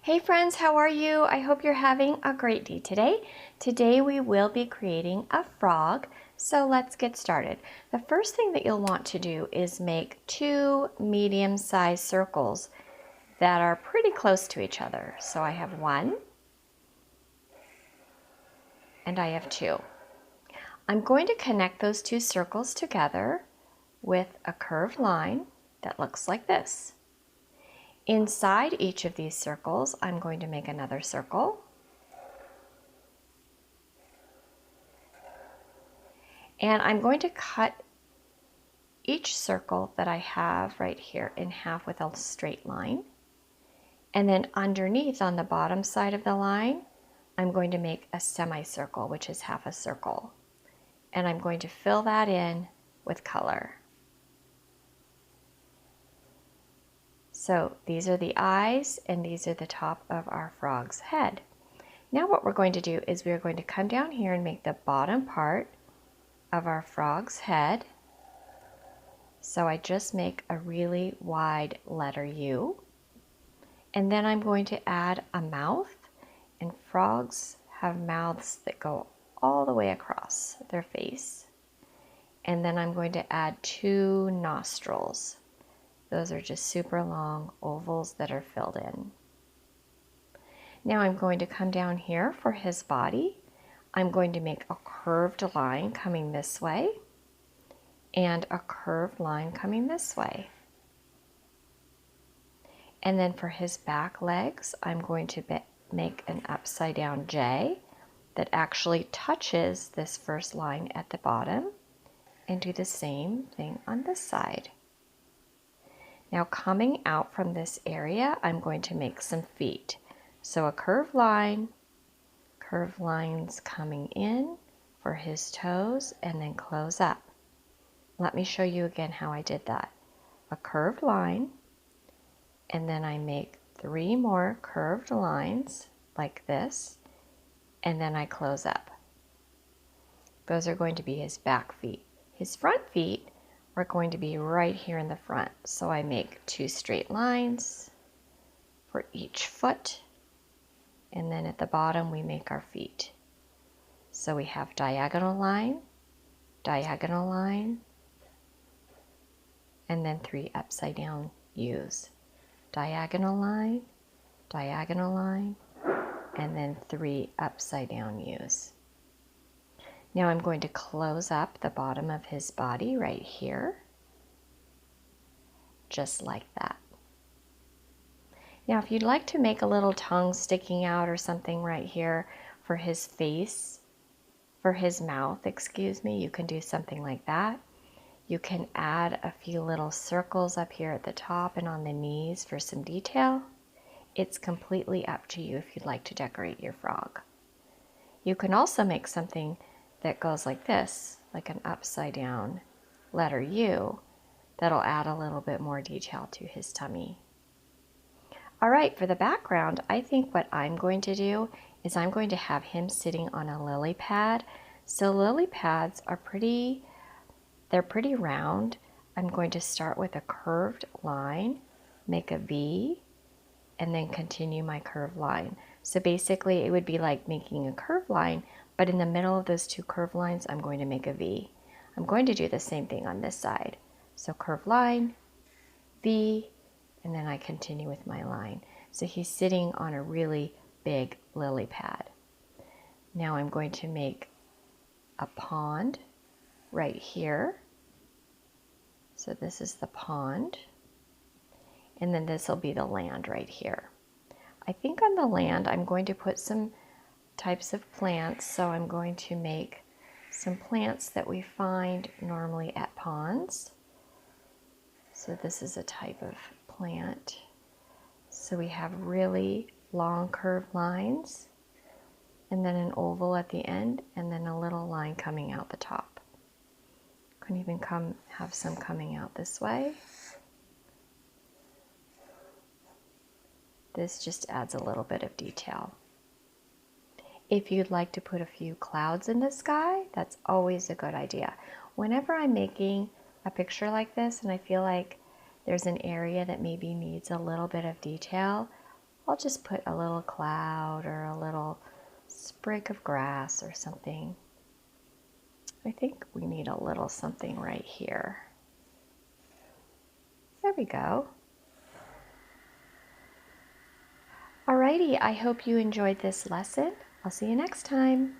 Hey friends, how are you? I hope you're having a great day today. Today we will be creating a frog, so let's get started. The first thing that you'll want to do is make two medium-sized circles that are pretty close to each other. So I have one and I have two. I'm going to connect those two circles together with a curved line that looks like this. Inside each of these circles, I'm going to make another circle. And I'm going to cut each circle that I have right here in half with a straight line. And then underneath on the bottom side of the line, I'm going to make a semicircle, which is half a circle. And I'm going to fill that in with color. So these are the eyes and these are the top of our frog's head. Now what we're going to do is we're going to come down here and make the bottom part of our frog's head. So I just make a really wide letter U. And then I'm going to add a mouth, and frogs have mouths that go all the way across their face. And then I'm going to add two nostrils. Those are just super long ovals that are filled in. Now I'm going to come down here for his body. I'm going to make a curved line coming this way and a curved line coming this way. And then for his back legs, I'm going to make an upside down J that actually touches this first line at the bottom, and do the same thing on this side. Now coming out from this area, I'm going to make some feet. So a curved lines coming in for his toes and then close up. Let me show you again how I did that. A curved line, and then I make three more curved lines like this, and then I close up. Those are going to be his back feet. His front feet are going to be right here in the front. So I make two straight lines for each foot, and then at the bottom we make our feet. So we have diagonal line, and then three upside down U's. Diagonal line, and then three upside down U's. Now I'm going to close up the bottom of his body right here, just like that. Now if you'd like to make a little tongue sticking out or something right here for his face, for his mouth, excuse me, you can do something like that. You can add a few little circles up here at the top and on the knees for some detail. It's completely up to you if you'd like to decorate your frog. You can also make something that goes like this, like an upside down letter U, that'll add a little bit more detail to his tummy. All right, for the background, I think what I'm going to do is I'm going to have him sitting on a lily pad. So lily pads are they're pretty round. I'm going to start with a curved line, make a V, and then continue my curved line. So basically it would be like making a curved line, but in the middle of those two curved lines, I'm going to make a V. I'm going to do the same thing on this side. So curved line, V, and then I continue with my line. So he's sitting on a really big lily pad. Now I'm going to make a pond right here. So this is the pond, and then this will be the land right here. I think on the land I'm going to put some types of plants, so I'm going to make some plants that we find normally at ponds. So this is a type of plant. So we have really long curved lines, and then an oval at the end, and then a little line coming out the top. Can even have some coming out this way. This just adds a little bit of detail. If you'd like to put a few clouds in the sky, that's always a good idea. Whenever I'm making a picture like this and I feel like there's an area that maybe needs a little bit of detail, I'll just put a little cloud or a little sprig of grass or something. I think we need a little something right here. There we go. Alrighty, I hope you enjoyed this lesson. I'll see you next time.